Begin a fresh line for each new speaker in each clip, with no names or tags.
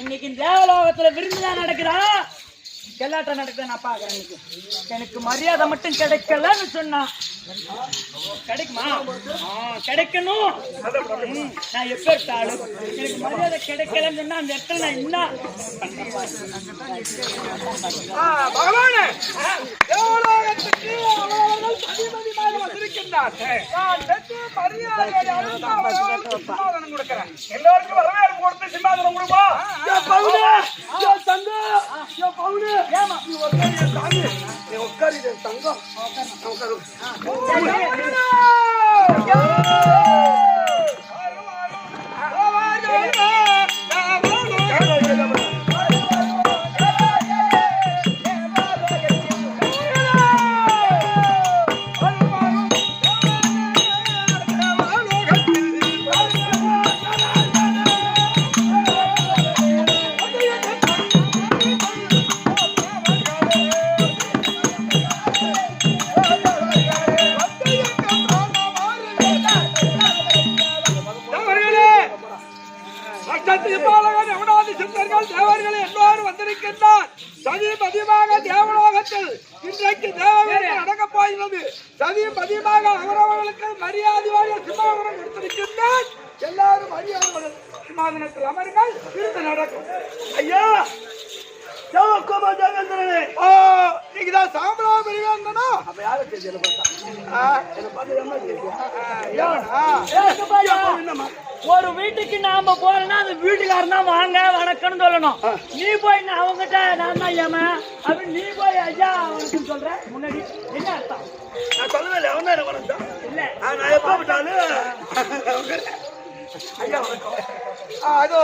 இன்னைக்கு தேவலோகத்துல விருந்துதான் நடக்குதா, கெல்லாட்டம் நடக்குதா நான் பாக்குறேன். எனக்கு மரியாதை மட்டும் கிடைக்கலன்னு சொன்னா கிடைக்குமா? கிடைக்கணும். நான் எப்ப ஆளு, எனக்கு மரியாதை கிடைக்கலன்னு சொன்னா அந்த இடத்துல நான் என்ன
பகவானே, தேவலோகத்துக்கு அவர்கள் அதிபதியாக வந்திருக்கின்றார். நான் பெற்று மரியாதையோடு அவர்களுக்கு சிம்மாசனம் கொடுக்கிறேன். எல்லோருக்கும் வரவேற்பு கொடுத்து சிம்மாசனம் கொடுப்போம்.
ஏமா
நீ உட்காரு சாமி, நீ உட்காரு தங்கம். தேவர்கள் எல்லோரும் வந்திருக்கின்றார். சதிபதியமாக தேவலோகத்தில் இன்றைக்கு தேவர்கள் நடக்கப் போகிறது. சதிபதியமாக அவரவர்களுக்கு மரியாதையாக சிம்மாசனம் கொடுத்திருக்கின்றார். எல்லாரும் மரியாதை சிம்மாசனத்தில் அமருங்கள். விருந்து நடக்கும். ஐயா நீங்கதான் சாம்பராபரியாங்கனா? அப்ப யார தெரியல
ஒரு வீட்டுக்கு நாம போறோம்னா அந்த வீட்டுக்காரன் தான் வாங்க வணக்கம்னு சொல்லணும். நீ போய் அவங்ககிட்ட நான் தான் ஏமா அப்படின்னு நீ போய் ஐயா அவனுக்கு சொல்ற முன்னாடி என்ன அர்த்தம்?
நான் சொல்லல. அவன் தான் வணக்கம் இல்ல, நான் எப்ப விட்டாலும் ஐயா வணக்கம். அதோ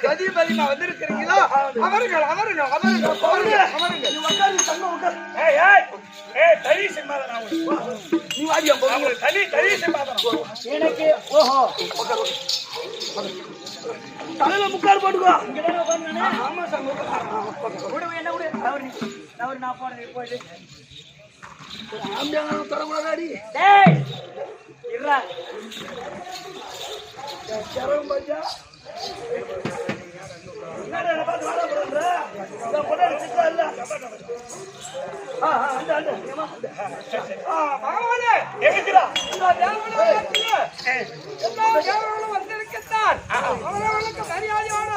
சதிபதிமா வந்திருக்கிறீங்களா? அவர்கள் அவர்கள் அவர்கள் அவர்கள் நீ வாடியா தனி தனி சிம்மாசனம்
எனக்கு. ஓஹோ,
தலையில முக்காடு போட்டுக்கோ.
இங்கதானே உட்கார்ந்தானே.
ஆமா சார்,
என்ன கூட அவர் நான் போறேன் போயிட்டு
தரக்கூடாதாடி.
டேய் இருடா.
சரம் பஞ்சா என்னடா என்ன பார்த்து வாடா போறன்ற இந்த பொண்ணு சிக்கா இல்ல. அந்த அந்த பகவானே எங்கடா இந்த தேவலோகத்திலே எல்லா தேவர்களும் வந்திருக்கிறார். அவர்களுக்கு மரியாதையோட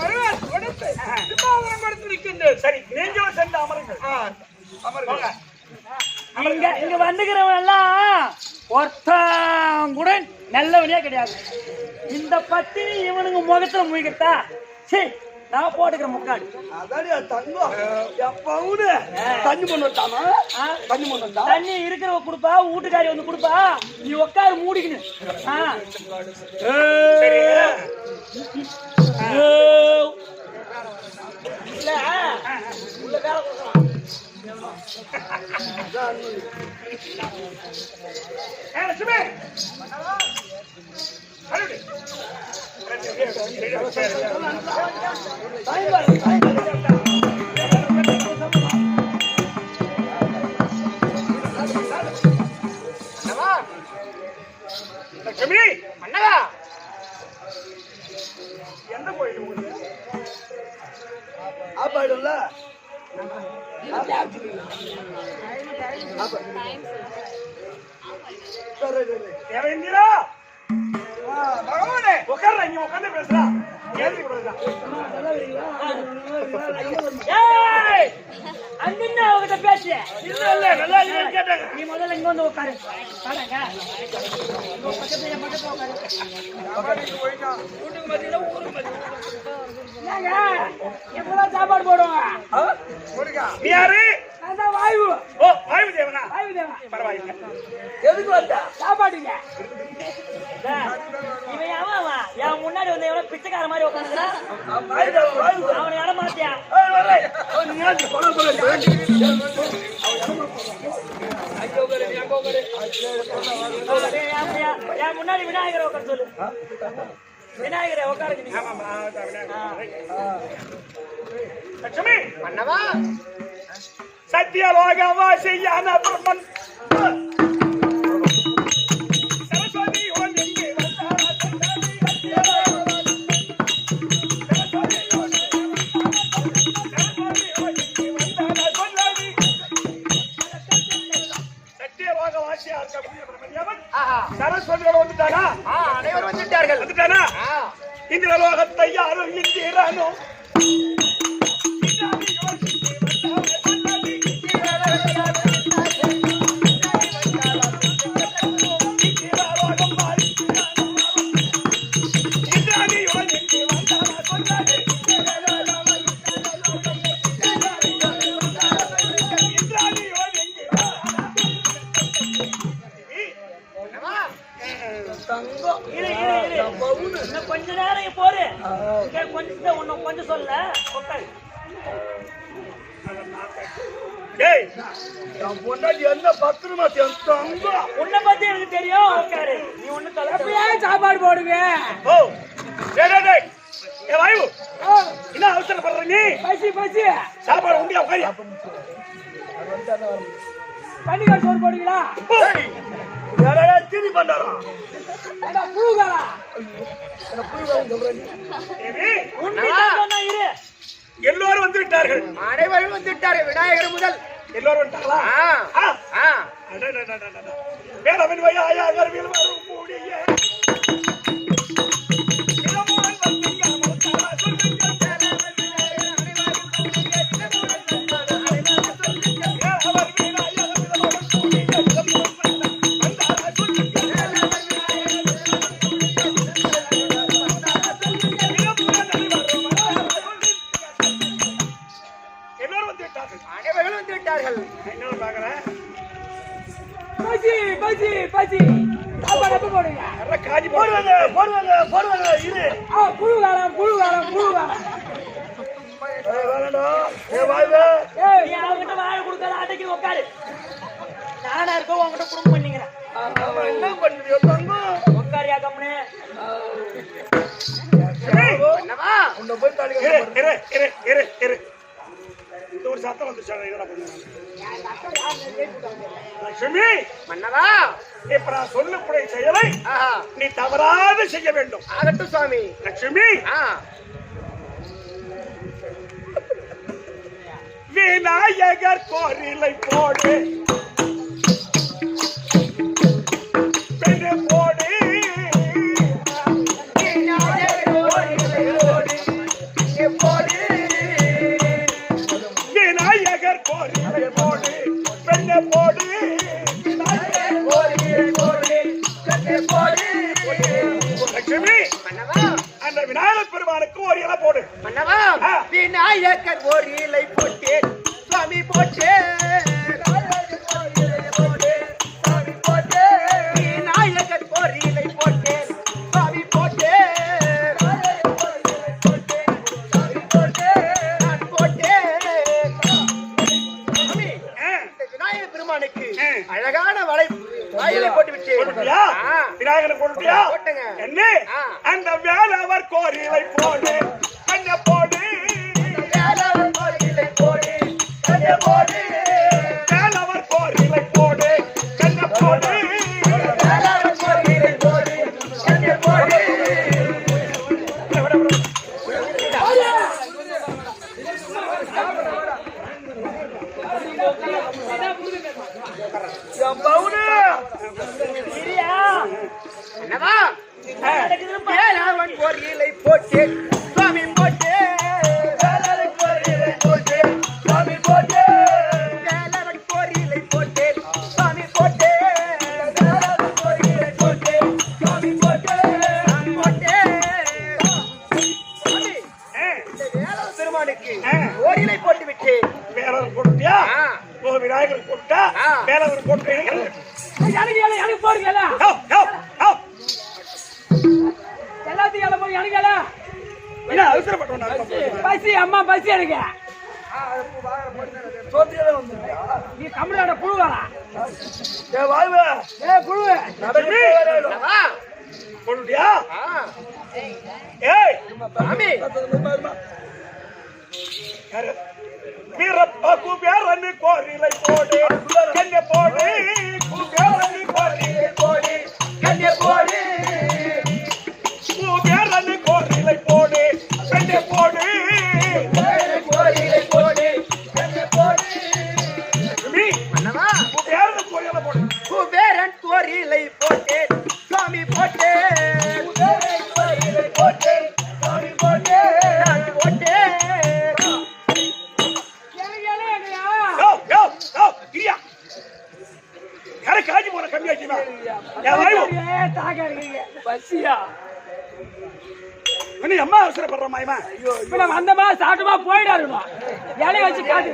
வரவேற்பு கொடுத்து சிம்மாசனம் கொடுத்திருக்கின்றேன். சரி, நீங்களும் சென்று அமருங்கள். அமருங்க.
இங்க வந்துக்கிறவன் எல்லாம் ஒருத்தன் கூட நல்லவனே கிடையாது. இந்த பத்தினி இவனுங்க முகத்துல முயக்கத்தா சரி நான் போட்டுக்கிற முக்காடு.
அதாடி தங்கம் எப்பவுமே தண்ணி பண்ண வந்தாமா? தண்ணி பண்ண வந்தா
தண்ணி இருக்கிறவ கொடுப்பா, வீட்டுக்காரி வந்து கொடுப்பா, நீ உட்காரு மூடிக்கணும். இல்ல உள்ள வேலை கொடுக்கலாம்.
எந்த கோயில் ஆப்பாடுல்ல தேவேந்திரா பகவானே உட்கார்ற. நீ உட்கார்ந்து பேசுறா கேள்வி கொடுக்குறா.
அங்கிருந்து அவகிட்ட பேசு.
இல்ல இல்ல நல்லா கேட்டாங்க.
நீ முதல்ல இங்க வந்து உட்காரு. பாருங்க பக்கத்துல உட்காரு.
வீட்டுக்கு மத்தியில ஊருக்கு மத்தியில
எப்பதான் சாப்பாடு போடுவாங்க?
நீ யாரு?
அதான் வாயு.
ஓ, வாயு தேவனா?
வாயு தேவன்.
பரவாயில்லை. எதுக்கு வந்தா?
சாப்பாடுங்க. இவன் அவன் என் முன்னாடி வந்து எவ்வளவு பிச்சைக்கார மாதிரி உட்காந்துக்கிறான். அவனை இடம் மாத்தியா? என் முன்னாடி விநாயகரை உட்கார சொல்லு. விநாயகரை உட்காருங்க.
லட்சுமி மன்னவா சத்யலோகவாசியான பிரம்மன் சரஸ்வதி
வந்துட்டார்கள்.
வந்துட்டானா இந்த லோகத்தை யாரும் இந்திரானோ
இன்னும் கொஞ்ச நேரம் போரு கொஞ்சம் ஒன்னும் கொஞ்சம் சொல்ல உட்காரு.
என்ன பத்திரமா
உன்னை பத்தி எனக்கு தெரியும் உட்காரு. நீ ஒண்ணு தலைப்பையா சாப்பாடு போடுங்க.
வாயு என்ன அவசரப்படுற நீ?
பசி பசி
சாப்பாடு உண்டியா உட்காரியா
பண்ணிக்கார் சோறு போடுங்களா?
திரும்பி பண்ணாராம்
புழுகாரா
எல்லோரும் வந்து விட்டார்கள்.
அனைவரும் வந்து விட்டார்கள். விநாயகர் முதல்
எல்லோரும் வந்துட்டாங்களா? வேறவன் வயாயாகர் வில்வரும் கூடிய இளமுடன் வந்தீங்க மௌத்தாரா சொல்லுங்க அவர் விநாயகர் வில்வரும் கூடிய வந்தாரா சொல்லுங்க எல்லோரும் வந்து விட்டார்கள்.
அனைவரும் வந்து விட்டார்கள்.
என்ன பாக்குறேன்?
பசி பசி பசி சாப்பாடு எப்ப போடுங்க?
காஞ்சி போடுவாங்க போடுவாங்க போடுவாங்க. இரு
புழுகாரம் புழுகாரம் புழுகாரம். நீ அவங்கிட்ட வாழை கொடுக்காத அடைக்கி உட்காரு. நானா இருக்கோ உங்ககிட்ட குடும்பம் பண்ணிக்கிறேன்.
என்ன பண்ணுறியோ தங்கம்?
உட்காரியா கம்னு
உன்னை போய் தாலி இரு இந்த ஒரு சத்தம் வந்துச்சாங்க. இதெல்லாம் பண்ணுவாங்க லட்சுமி
மன்னவா,
இப்ப நான் சொல்லக்கூடிய செயலை நீ தவறாது செய்ய வேண்டும்.
ஆகட்டும் சுவாமி.
லட்சுமி விநாயகர் கோரிலை போடு பெண்ணு போடு விநாயகர் கோரிலை போடு பெண்ணு போடு லட்சுமி அந்த விநாயகர் பெருமானுக்கு ஒரு இலை போடு.
மன்னவா, விநாயகர் ஒரு இலை போட்டேன் சுவாமி போட்டேன். விநாயகர் ஒரு இலை போட்டேன் சுவாமி போட்டேன். நான் போட்டேன். விநாயகர் பெருமானுக்கு அழகான வாயிலை போட்டு விட்டேன்.
விநாயகரை போட்டுட்டியா?
போட்டுங்க.
என்ன அந்த வேலவர் கோரிலை போடு கண்ண போடு
வேலவர் கோரிலை போடு கண்ண போடு.
வேலவர் கோரிலை போடு கண்ண போடு
வேலவர் கோரிலை போடு கண்ண போடு. என்னவா? வேலவன் கோரிலை போட்டேன் சுவாமி போட்டேன். வேலவன் கோரிலை போட்டேன் சுவாமி போட்டேன். வேலவன் கோரிலை போட்டேன் சுவாமி போட்டேன். வேலவன் கோரிலை போட்டேன் சுவாமி போட்டேன். போட்டேன். இந்த வேலவன் பெருமானுக்கு கோரிலை போட்டு விட்டேன்.
வேலவர் போட்டுட்டியா? ஓ விநாயகர் போட்டா வேலவர் போட்டு
எனக்கு போடுங்க எல்லாத்தையும் இலை போய் எனக்கு
என்ன அவசரப்பட்டோம்?
பசி அம்மா பசி எனக்கு நீ தமிழோட புழுவாளா? புழு
போட்டுட்டியா?
சாமி
வீரப்பா குபேரனு கோரிலை போடு கண்ண போடு குபேரனு கோரிலை போடு
கண்ண போடு.
குபேரனு கோரிலை போடு கண்ண போடு
கோரிலை போடு கண்ண போடு.
மன்னவா குபேரனு கோரிலை போடு
குபேரன் கோரிலை போட்டேன் சுவாமி போட்டேன்.
பசியா
நீ அம்மா அவசரப்படுற மாயமா
இப்ப நம்ம வந்தமா சாப்பிட்டுமா போயிடாருமா இலைய வச்சு காட்டு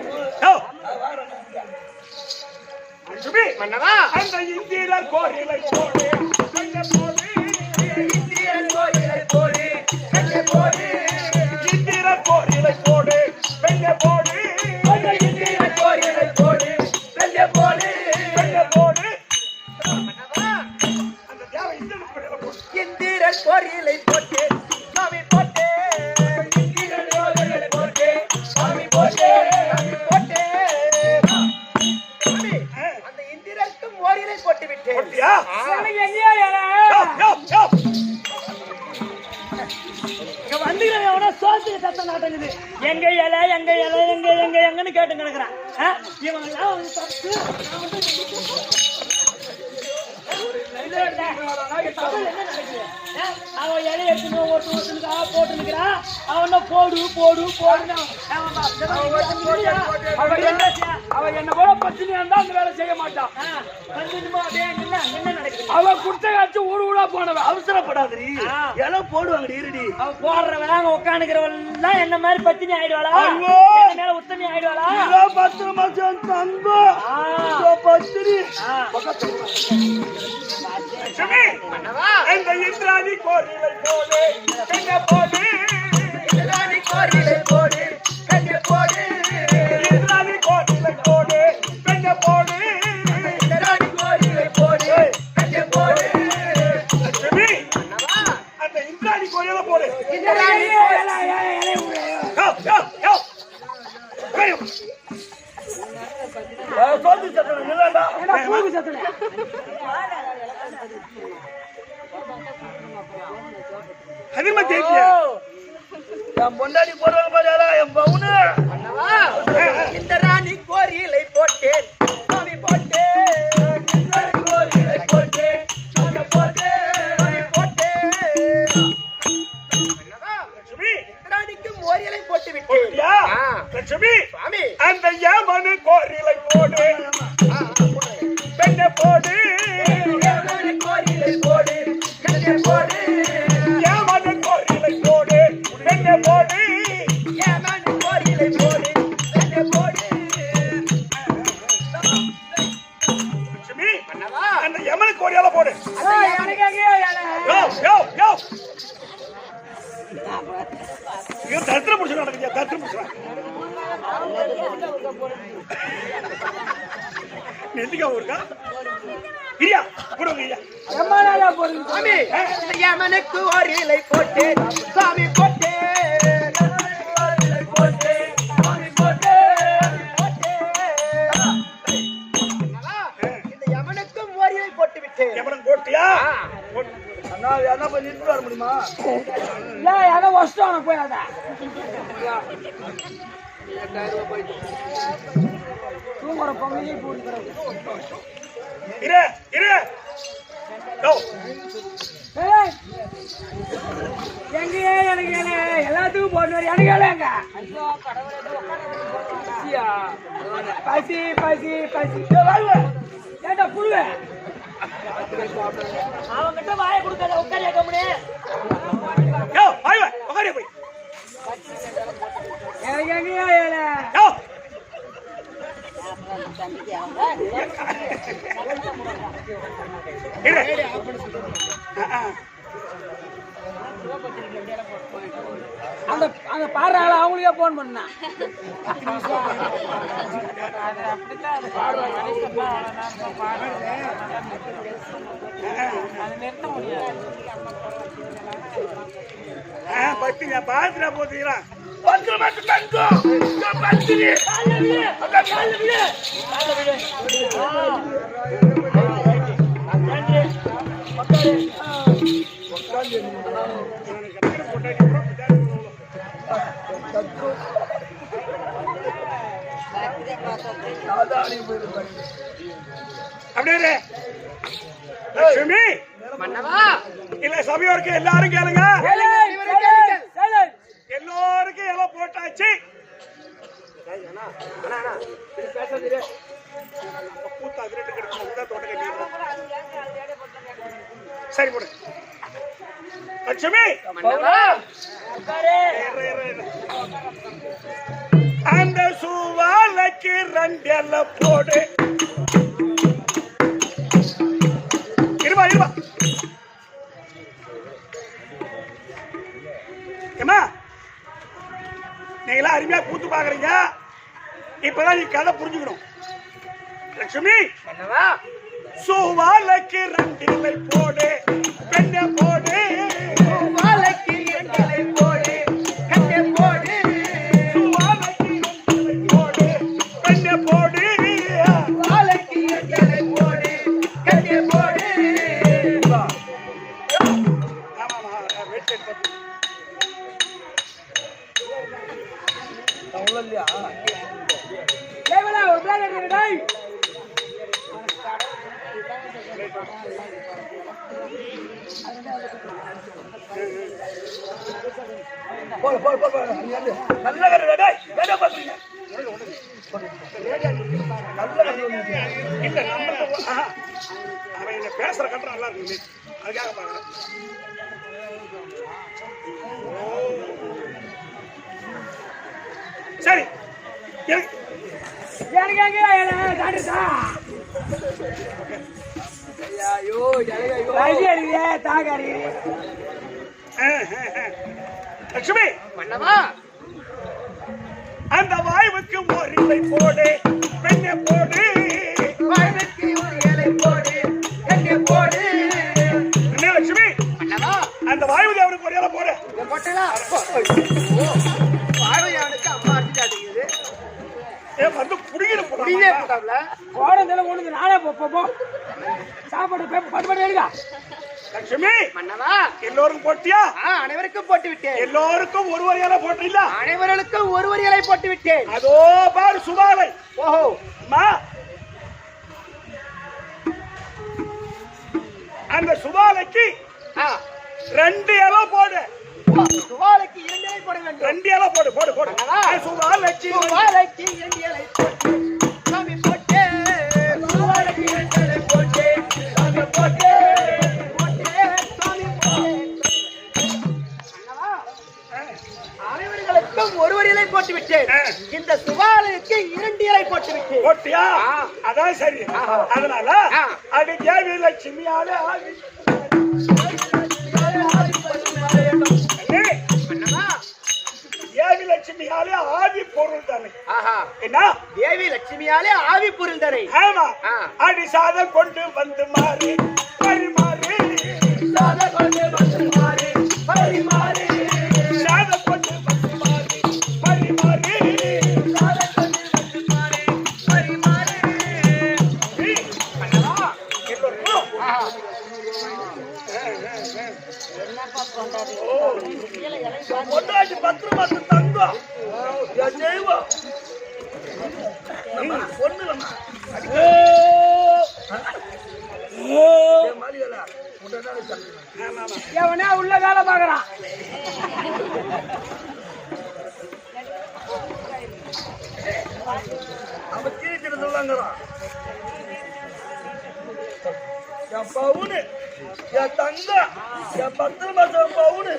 சுபி
மன்னவா
அந்த இந்தியர் கோரிலை போடு
இந்தியன் கோயிலை போடு கண்ணே போடு
இந்தியர் கோரிலை போடு பெண்ணே போடு
இந்தியன் கோயிலை போடு கண்ணே போடு
பெண்ணே போடு
மன்னவா
அந்த தேவை இந்தியர் கோரிலை போடு
இந்திரன் கோயிலை போட்டு சாமி போட்டு இந்திரன் கோயிலை போட்டு சாமி போட்டு சாமி போட்டு சாமி அந்த இந்திரனுக்கு கோயிலை போட்டு விட்டேன்
போட்டியா
எங்கேயா இலை இங்க வந்துக்கிறேன் எவனோ சோத்துக்கு சத்தம் நாட்டங்குது எங்க இலை எங்க இலை எங்க எங்க எங்கன்னு கேட்டு கிடக்குறான் இவன் எல்லாம் வந்து தப்பு நான் வந்து என்ன நடக்குது அவன் இலைய எடுத்துன்னு ஒருத்தனுக்கு போட்டுருக்கிறான் அவன போடு போடு போடுன்னு அவன் என்ன கூட பத்தினி இருந்தா அந்த வேலை செய்ய மாட்டான் என்ன நடக்குது அவன் குட்டை காய்ச்சி ஊடு ஊடா போனவன் அவசரப்படாதீ எல்லாம் போடுவாங்க இருடி அவன் போடுறவன் அங்க உட்காந்துக்கிறவன் என்ன மாதிரி பத்தினி ஆயிடுவாளா மேல உத்தமி ஆயிடுவாளா
10 மாசம் தங்கம் பத்திரி அந்த இந்திராணி கோரிலை போடு பெண்ணே போடு
இந்திராணி கோயிலை போடு கண்ணே போடு
இந்திராணி கோரிலை போடு பெண்ணே போடு
இந்திராணி கோயிலை போடு கண்ணே போடு
சுபி அந்த இந்திராணி கோரிலை போடு
இந்திராணி
சொல்லு சத்தம் இல்லடா அதிகமா கேட்கல என் பொண்டாடி போடுவாங்க பாரு என் பவுனு
இந்திராணி கோயிலை போட்டேன் சாமி போட்டேன் இந்திராணி கோயிலை போட்டேன் சாமி போட்டேன் சாமி போட்டேன்
சுபி
இந்திராணிக்கு கோயிலை போட்டு விட்டேன்
யா சுபி
சாமி
அந்த யாமனு கோரிலை போடு பெண்ணே போடு
இந்திராணி கோயிலை போடு கண்ணே போடு
யாமனு கோரிலை போடு பெண்ணே போடு
ஏமாண்டு கோயிலை போடு கண்ணே போடு
சுபி அந்த யமனு கோரியால போடு யோ யோ யோ இது தத்திர புடிச்சு நடக்குது தத்திர புடிச்சு நெத்திக்கா ஊருக்கா இரியா போடுங்க ஐயா
சாமி இந்த யமனுக்கு கோயிலை போட்டு சாமி போட்டு போட்டு சாமி போட்டு இந்த யமனுக்கும் கோயிலை போட்டு விட்டேன்
எவனும் போட்டியா அண்ணா என்ன போய் நின்று வர முடியுமா இரு இரு யோ
எங்கேயே எனக்கு எல்லாத்துக்கும் போட்டு எனக்கு இல்லைங்க பசி பசி பசி ஏண்டா புழுவே அவங்கிட்ட வாயை கொடுக்காத உட்காரியா கம்முனு
யோ வாய் வாய் உட்காரியா போய்
எனக்கு எங்கேயா ஏழை
யோ இரு
அந்த அந்த பாடுறாங்களா அவங்களுக்கே போன் பண்ணா
பத்திரியா பாத்திரா போத்தீங்களா 10 மாசம் தங்கம் பத்திரி அப்படியே லட்சுமி
மன்னவா
இல்ல சபையோருக்கு எல்லாரும் கேளுங்க எல்லாருக்கும் எல்லாம் போட்டாச்சு சரி போடு அந்த சுவாலைக்கு ரெண்டெல்ல போடு. இருமா இருமா ஏமா, நீங்களா அருமையா கூத்து பாக்குறீங்க. இப்பதான் நீ கதை புரிஞ்சுக்கணும். லட்சுமி, சுவாலைக்கு ரெண்டிலை போடு, பெண்ணை போடு.
சுவாலைக்கு ரெண்டிலை போடு, பெண்ணை போடு.
சுவாலைக்கு ரெண்டிலை போடு, பெண்ணை போடு.
சுவாலைக்கு ரெண்டிலை போடு, பெண்ணை போடு.
ஆமாமா, வெயிட் பண்ணு.
அவ்வளோலையா?
ஒரு பிளான் எடுத்துடா.
போடு போடு போடு போடு.
நல்ல கரு டேய், என்ன பண்றீங்க? நல்ல கரு இல்ல நம்ம அவன் என்ன பேசுற கட்டம் நல்லா இருக்கு. அதுக்காக பாக்குறேன். சரி, லட்சுமி, அந்த வாய்வுக்கு ஒரு இலை போடு, பெண்ணை போடு.
வாய்வுக்கு ஒரு இலை போடு, பெண்ணை போடு.
என்ன லட்சுமி, அந்த வாய்வு தேவனுக்கு ஒரு இலை போடு.
வாழையானுக்கு அம்மா அடிச்சாடுகிறது.
வந்து குடிக்கிற
கோடத்துல ஒண்ணு நானே போ சாப்பாடு பட்டு எடுக்கா.
லட்சுமி, எல்லோருக்கும் போட்டியா?
அனைவருக்கும் போட்டு விட்டேன்.
எல்லோருக்கும் ஒரு இலை போட்டீங்களா?
அனைவர்களுக்கும் ஒரு இலை போட்டு விட்டேன்.
அதோ பாரு சுபாலை.
ஓஹோ,
அம்மா, அந்த சுபாலைக்கு 2 இலை போடு.
சுவாலைக்கு 2 இலை போட வேண்டும்.
2 இலை போடு போடு போடு. சுபாலைக்கு
2 இலை போட்டு சாமி போட்டு. சுவாலைக்கு 2 இலை போட்டு சாமி போட்டு. அனைவர்களுக்கும் ஒரு இலை போட்டு விட்டேன். இந்த சுவாலைக்கு 2 இலை போட்டு விட்டேன்.
போட்டியா? அதான் சரி. அதனால அது தேவி லட்சுமியால ஆவி. தேவி லட்சுமியாலே ஆவி பொருள் தானே. என்ன?
தேவி லட்சுமியாலே ஆவி பொருள் தானே.
ஆமா. அடி சாதம் கொண்டு வந்து மாறி பரிமாறி.
சாதம் கொண்டு வந்து மாறி பரிமாறி.
சாதம் கொண்டு வந்து மாறி பரிமாறி.
சாதம் கொண்டு வந்து மாறி பரிமாறி.
பொண்டாட்டி 10 மாசம் தங்கம் தெய்வம் பொண்ணுலமா
எவனே உள்ள வேலை பாக்குறான்.
அவன் தீர்த்து சொல்லுங்கிறான். என் பவுனு, என் தங்க, என் 10 மாசம் பவுனு.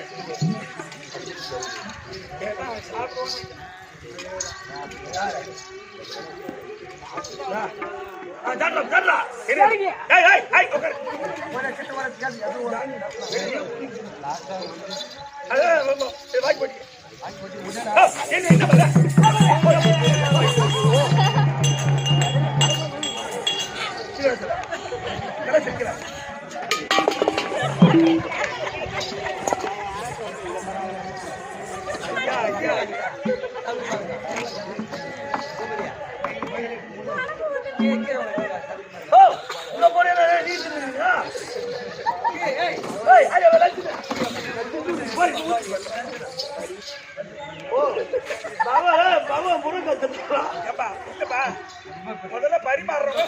முதல்ல பரிமாறுறவங்க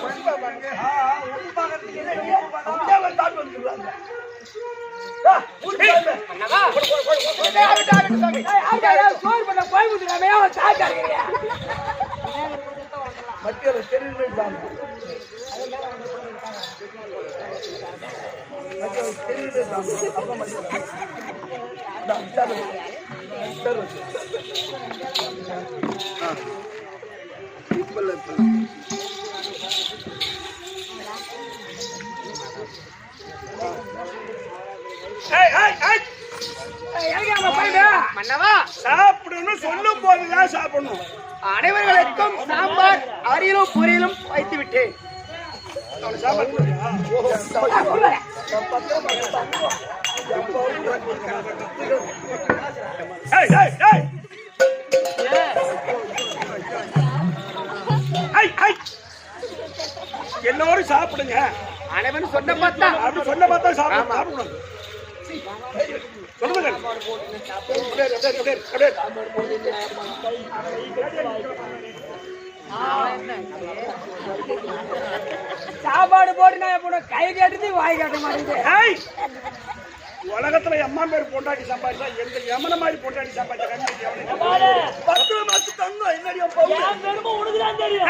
மத்திய
மன்னவா,
சாப்பிடணும் சொல்லும் போதுதான் சாப்பிடணும்.
அனைவர்களுக்கும் சாம்பார் அரியிலும் பொரியலும் வைத்து விட்டேன்.
சாப்பாடு போடுறியா? ஏய், ஏய், ஏய். ஏய், ஏய். எல்லாரும் சாப்பிடுங்க.
அனைவரும் சொன்ன பார்த்தா
அப்படி சொன்ன பார்த்தா சாப்பிடணும். சொல்லுங்க.
சாப்பாடு போட்டு நான் எப்போ கை காட்டுது வாய் காட்ட மாட்டேங்குது.
உலகத்துல எம்மா பேர் பொண்டாட்டி சம்பாதிச்சா எந்த எமன மாதிரி பொண்டாட்டி சம்பாதிச்சா
உனக்குதான் தெரியும்.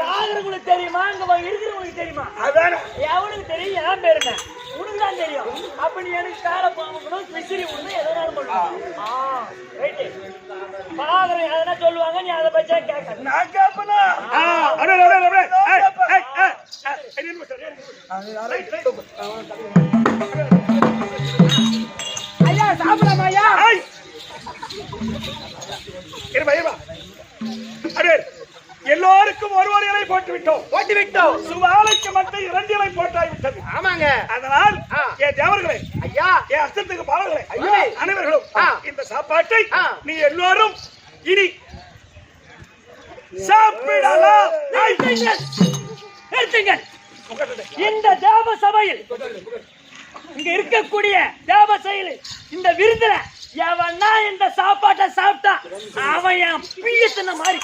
பாக்குறவங்களுக்கு தெரியுமா, இங்க இருக்கிறவங்களுக்கு தெரியுமா?
அதான
எவனுக்கு தெரியும் என் பேரு என்ன? உனக்குதான் தெரியும். அப்ப நீ எனக்கு காலை பாக்கணும், விசிறி விடணும், எதனாலும் பண்ணுவோம். பாக்குறேன் எதனா சொல்லுவாங்க, நீ அதை பச்சா கேட்க.
நான் கேப்பனா
ஐயா சாப்பிடலாமா ஐயா?
எல்லோருக்கும் ஒரு இலை போட்டு விட்டோம். சுவாலைக்கு மட்டும் 2 இலை போட்டாய்விட்டது.
ஆமாங்க.
அதனால் என் தேவர்களே,
ஐயா,
என் அர்த்தத்துக்கு பாவர்களே, அனைவர்களும் இந்த சாப்பாட்டை நீ எல்லோரும் இனி சாப்பிடலாம்.
இந்த தேவ சபையில் இங்க இருக்கக்கூடிய தேவ சபையில் இந்த விருந்துல எவனா இந்த சாப்பாட்டை சாப்பிட்டா அவன் என் பியத்தின மாதிரி.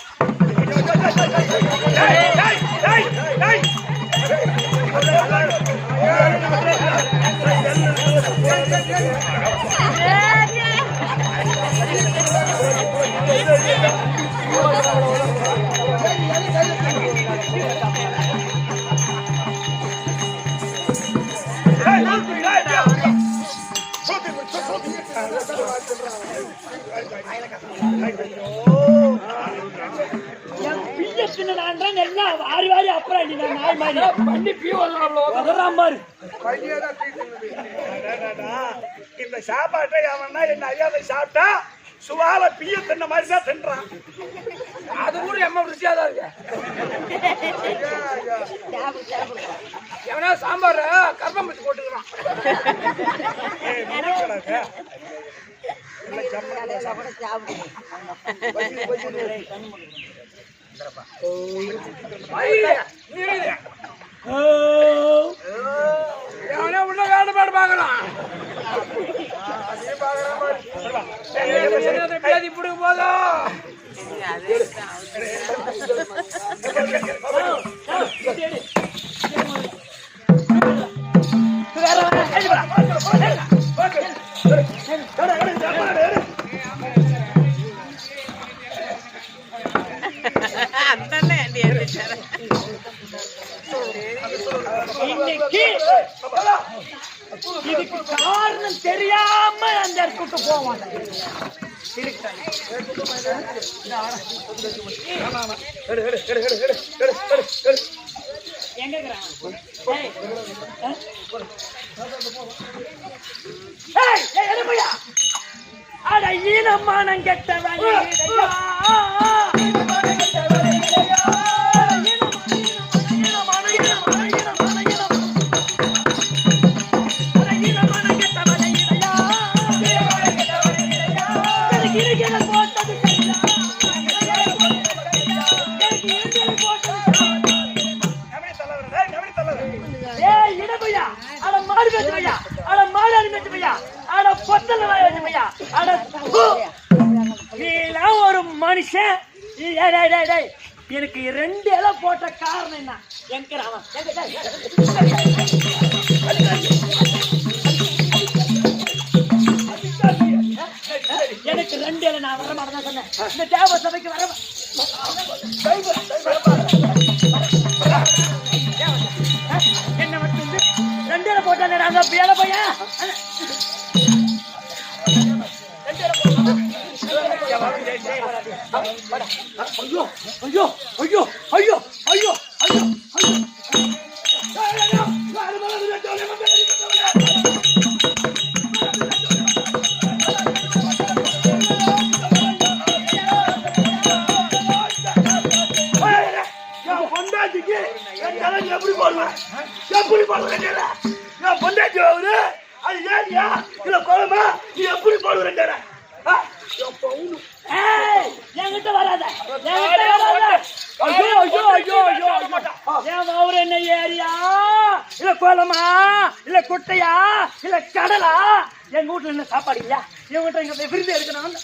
இந்த சாப்பாட்டை அவனா என்ன அறியாதை சாப்பிட்டா சுவால பிய தின்ன மாதிரி தான் தின்றான்.
அது கூட எம்ம ருசியா தான் இருக்கு. எவனா சாம்பார் கர்ப்பம் வச்சு போட்டுக்கிறான். எவனா உள்ள வேலைப்பாடு பாக்கலாம். பேதி பிடிக்க போதும்.
இன்னைக்கு இதுக்கு காரணம் தெரியாம அந்த இடத்துக்கு போவான். எங்க அட ஈனமானம் கெட்டவன் ஒரு மனுஷன். எனக்கு 2 இலை போட்ட காரணம் என்ன? எனக்கு 2 இலை நான் வர மாட்டேன் சொன்னேன். இந்த தேவ சபைக்கு வர என்ன மட்டும் 2 இலை போட்டாங்க. நாங்க வேலை பையன்
ஐயோ ஐயோ ஐயோ ஐயோ ஐயோ ஐயோ ஐயோ பொண்டாட்டிக்கு எப்படி போடுவேன் எப்படி போடுவேன் என் பொண்டாட்டி அவரு அது ஏரியா இல்ல குழம்பா நீ எப்படி போடுவேன்
என்கிட்ட வராத ஐயோ ஐயோ ஐயோ ஐயோ என் அவரு என்ன ஏரியா இல்ல குளமா இல்ல குட்டையா இல்ல கடலா எங்க வீட்டுல என்ன சாப்பாடு இல்லையா என் வீட்டுல எங்க விருது எடுக்கணும்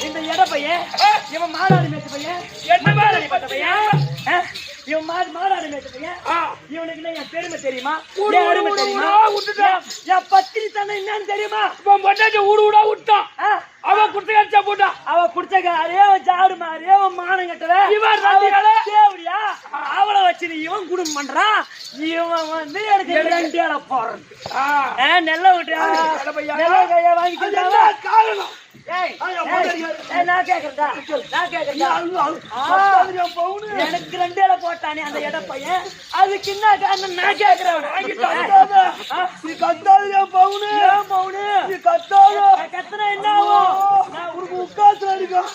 இந்த இட பையன் இவன் மாடாடி மேய்ச்ச பையன் என்ன மாடாடி பார்த்த பையன் இவன் மாடாடி மேய்ச்ச பையன் இவனுக்கு என் பெருமை தெரியுமா என் அருமை தெரியுமா என் பத்திரி தானே என்னன்னு தெரியுமா
இப்ப பொண்டாட்டி ஊடு ஊடா விட்டான் அவன் குடுத்த கடிச்சா போட்டான்
அவன் குடிச்சக்காரே அவன் சாடு மாறியே அவன் மானம் கட்டவன்
இவன்
தேவடியா அவளை வச்சு இவன் குடும்பம் பண்றான் இவன் வந்து எனக்கு ரெண்டு இலை போடுறது நெல்ல விட்டு நெல்ல கைய வாங்கிட்டு
காரணம்
நான் கேக்குறேன்டா எனக்கு ரெண்டு இலை போட்டானே அந்த இட பையன் அதுக்கு என்ன காரணம் நான் கேக்குறேன்
நீ கத்தாது என் பவுனு
ஏன் பவுனு
நீ கத்தாது
கத்துனா என்ன ஆகும்
நான் உனக்கு உட்காந்து அடிக்கும்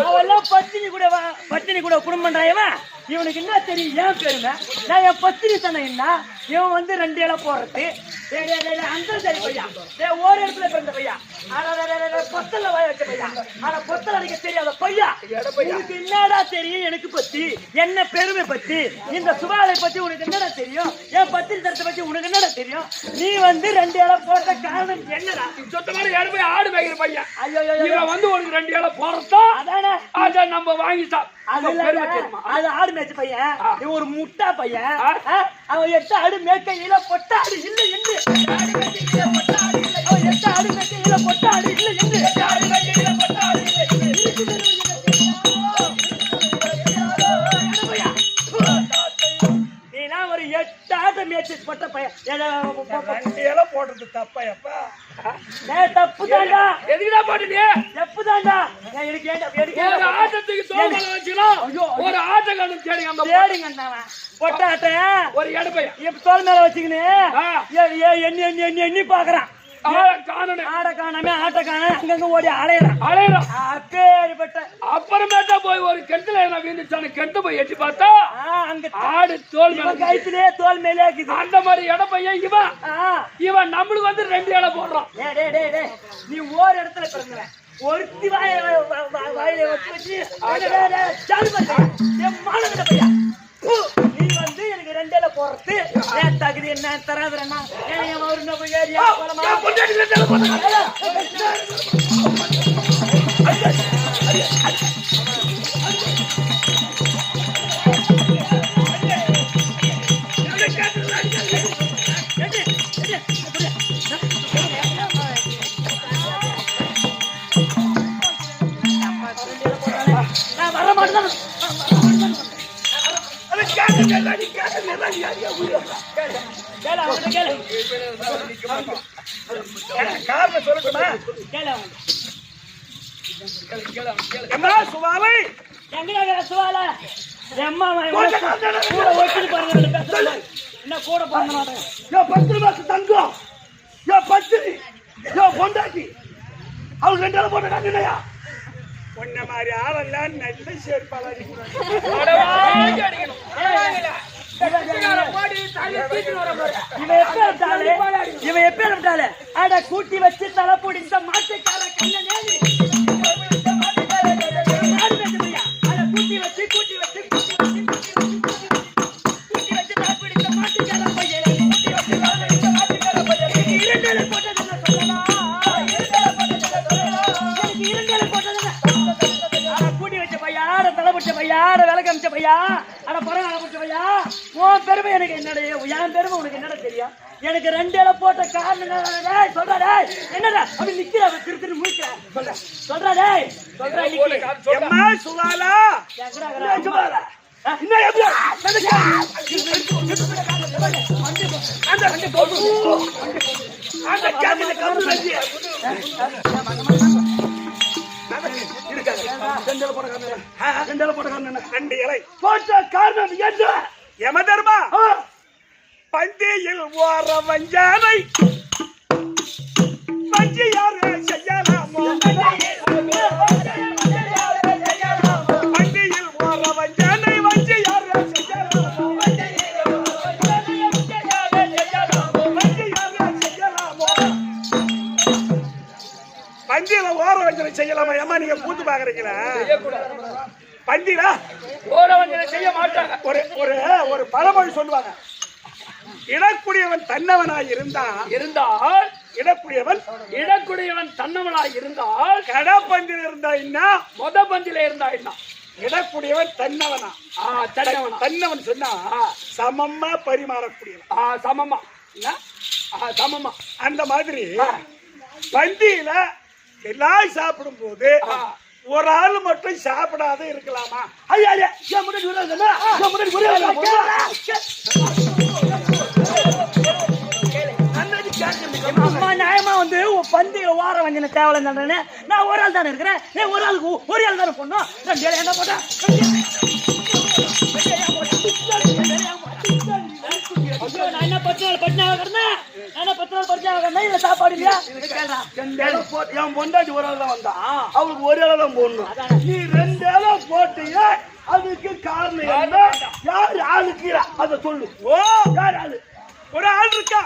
அவெல்லாம் பத்தினி கூட குடும்பம்ன்றாயவன் இவனுக்கு என்ன தெரியும் ஏன் பெருமை நான் என் பத்தினி தானே என்ன இவன் வந்து ரெண்டு இலை போடுறது அந்த சரி பையா ஒரு இடத்துல பிறந்த பையா பொத்தல வாய வச்ச பையா ஆனா பொத்தல் அடிக்க தெரியாத பையா உனக்கு என்னடா தெரியும் எனக்கு பத்தி என்ன பெருமை பத்தி இந்த சுபாலை பத்தி உனக்கு என்னடா தெரியும் என் பத்தினி தரத்தை பத்தி உனக்கு என்னடா தெரியும் நீ வந்து ரெண்டு இலை போட்ட காரணம் என்னடா
சொத்தமான ஏழு போய் ஆடு மேய்க்கிற பையன்
ஐயோ
இவன் வந்து உனக்கு ரெண்டு இலை போறதா
அதானே
அதை நம்ம வாங்கிட்டான்
அது ஆடு மேய்ச்ச பையன் இவன் ஒரு முட்டா பையன் அவன் 8 ஆடு மேய்க்கையில பொட்ட ஆடு இல்லை என்று அவன் 8 ஆடு மேய்க்கையில பொட்ட ஆடு இல்லை என்று நீனா ஒரு 8 ஆடு மேய்ச்சி பொட்ட பையன்
இலை போடுறது தப்பா எப்பா
தப்பு தாண்டா
எதுக்குடா போட்டுட்டு
தப்பு தாண்டா
ஒரு ஆட்டத்துக்கு தோல்ல வச்சுக்கலாம் ஒரு ஆட்டக்காரன் தேடிங்க அந்த
தேடிங்க பொட்ட ஆட்டை
ஒரு எடை பையன்
இப்ப தோல் மேல வச்சுக்கின்னு எண்ணி பாக்குறான் ஆட காணாம ஆட்ட காணாம அங்கங்க ஓடி அலையறான் அப்பேற்பட்ட
அப்புறமேட்டா போய் ஒரு கிணத்துல என்ன வீந்துச்சான கிணத்து போய் எட்டி பார்த்தா
அங்க
ஆடு தோல் மேல
கைத்திலே தோல் மேலே இருக்குது
அந்த மாதிரி இட பையன் இவன் நம்மளுக்கு வந்து ரெண்டு இலை போடுறான்
நீ ஒரு இடத்துல பிறந்த ஒருத்தி வாயில வச்சு மானங்கிட்ட பையா நீ வந்து எனக்கு ரெண்டு இலை போடுறது ஏன் தகுதி என்ன தராதுன்னா நான் வர மாட்டேன்
காரணம் சொல்லட்டுமா சுவாலை
எங்க சுவாலை அம்மா கூட வச்சுட்டு பாருங்க என்ன கூட பண்ண மாட்டேன்
10 ரூபாய்க்கு தங்கம் பத்திரி பொண்டாட்டி அவள் 2 இலை போட்டா இல்லையா பொண்ண மாதிரி ஆளெல்லாம் நல்ல சேர்ப்பாளர்
இவன் எப்ப விட்டாலே அட கூட்டி வச்சு தலை போடி இந்த மாட்டுக்கார கண்ணனே கூட்டி வச்சு தலை போடி இந்த மாட்டுக்கார பையன் கூட்டி வச்ச பையா தலை பிடிச்ச பையா விளக்கு அமைச்ச பையா அட படம் பிடிச்ச பையா உன் பெருமை எனக்கு என்னடைய என் பெருமை உனக்கு என்னடா தெரியும் எனக்கு 2 இலை போட்ட காரணம் டேய் சொல்றா டேய் என்னடா அப்படி நிக்கிற திரு முடிக்கிற சொல்றா டேய் சொல்றா நிக்கி
எம்மா சுவாலா
கேக்குறா
சுவாலா என்ன எப்படி அந்த கேமரா கம்பு வச்சி ரெண்டல போட்ட காரணம் 2 இலை போட்ட காரணம் என்ன யமதர்மா பந்தியில் ஓர வஞ்சானை பஞ்சியாரே செய்யலாமோ பந்தியில் ஓர வஞ்சானை வஞ்சியாரே செய்யலாமோ பந்தியில ஓர வஞ்சனை செய்யலாமா ஏமா நீங்க கூத்து பாக்குறீங்களா பந்தியில
ஓர வஞ்சனை செய்ய மாட்டாங்க.
ஒரு பழமொழி சொல்லுவாங்க இடக்கூடியவன் தன்னவனாய் இருந்தால்
இடக்குடையவன் தன்னவனாய் இருந்தால்
கடப்பந்தில இருந்தா என்ன
மொத பந்தில இருந்தா என்ன
இடக்கூடியவன் தன்னவனா தன்னவன் சொன்னா சமமா பரிமாறக்கூடியவன்
சமமா என்ன சமமா
அந்த மாதிரி பந்தியில எல்லாம் சாப்பிடும் போது ஒரு ஆள் மட்டும் சாப்பிடாத இருக்கலாமா ஐயா
அம்மா நியாயமா வந்து பந்தியில ஓர வஞ்சனை தேவையில்லை நான் ஒரு ஆள் தானே இருக்கிறேன் நீ ஒரு ஆள் தானே பொண்ணும் 2 இலை என்ன போட்டா நான் என்ன 10 நாள் பட்டினா இல்ல சாப்பாடு இல்லையா
என் பொண்டாட்டி ஒரு ஆள் தான் வந்தா அவளுக்கு ஒரு இலை தான் போடணும் நீ 2 இலை போட்டிய அதுக்கு காரணம் என்ன யார் ஆளுக்கு அத சொல்லு ஓ யார் ஆளு ஒரு ஆள் இருக்கா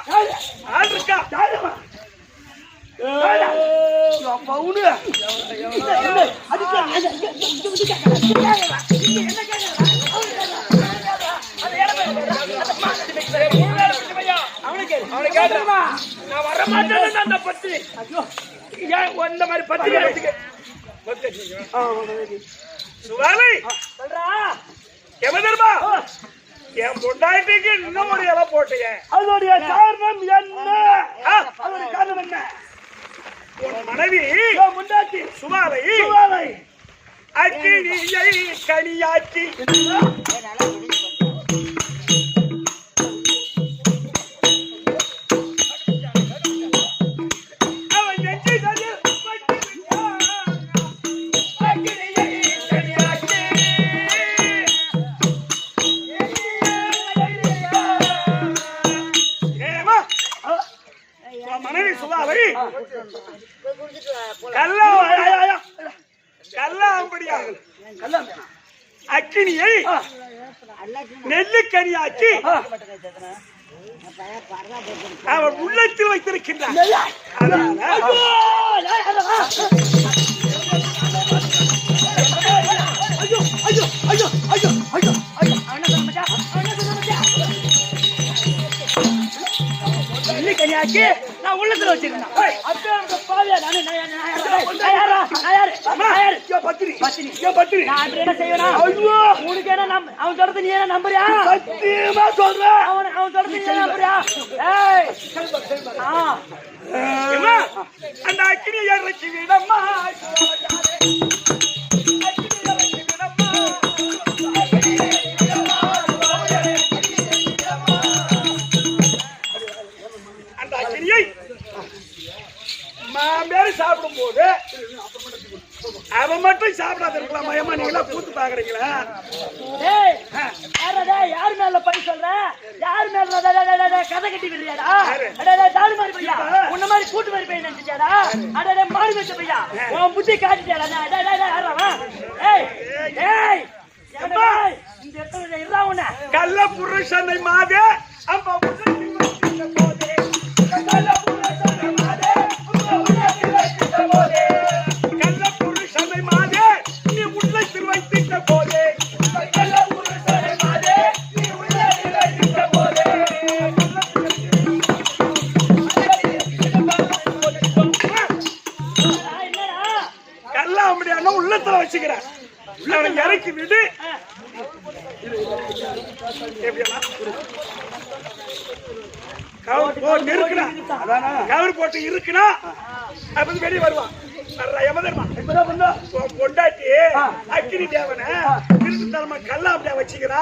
பவுனு
அவனை கேட்டுமா நான் வர மாட்டேன்னு அந்த பத்தி ஏன் இந்த மாதிரி பத்தி
சுவாலை
சொல்றா
எவதர்மா என் பொண்டாட்டிக்கு இன்னும் ஒரு இலை போட்டீங்க அதோடைய காரணம் என்ன உன் மனைவி பொண்டாட்டி சுவாலை அக்கினியை கனியாக்கி மனைவி சுவாலை அக்கினியை நெல்லுக்கனியாக்கி அவர் உள்ளத்தில் வைத்திருக்கின்றார்
கனியாக்கி நான் உள்ளத்துல வச்சிருக்கேன் என்ன செய்யணும் உனக்கு என்ன அவன் சொல்றது நீ என்ன நம்புறியா
சத்தியமா சொல்றேன்
அவன் சொல்றது நீ நம்புறியா
அந்த அக்கினி இறக்கி விடம்மா அந்த அக்கினியை மாம்பேரு சாப்பிடும் போது அவன் மட்டும் சாப்பிடாத இருக்கலாம் மயமா நீங்களா கூத்து பாக்குறீங்களா
யாரு மேல பழி சொல்ற யாரு மேல கதை கட்டி விடுறியாடா தாடு மாதிரி பையா உன்ன மாதிரி கூட்டு மாதிரி பையன் நினைச்சாடா அட மாடு வச்ச பையா உன் புத்தி காட்டிட்டாடா இந்த இடத்துல இருறா உன்ன
கள்ள புருஷனை மாதே அப்ப உள்ளத்துல வச்சுக்கிறேன் இறக்கி விடு போட்டு இருக்குனா கவர் போட்டு இருக்குனா அப்ப வெளிய வருவான் யமதர்மா இப்பதான் பண்ணா பொண்டாட்டி அக்கினி தேவனை திருட்டு தரமா கல்லா அப்படியே வச்சுக்கிறா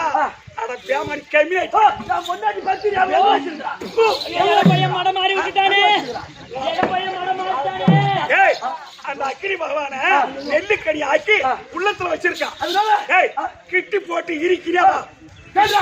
அட பேமாரி கம்மியாயிட்டா நான் பொண்டாட்டி பத்தி வச்சிருந்தா
பையன் மடம் மாறி விட்டுட்டானே பையன் மடம் மாறிட்டானே
ஏய் அந்த அக்கினி பகவானை நெல்லுக்கடி ஆக்கி உள்ளத்துல வச்சிருக்கான் அதனால ஏய் கிட்டி போட்டு இருக்கிறியா தண்டா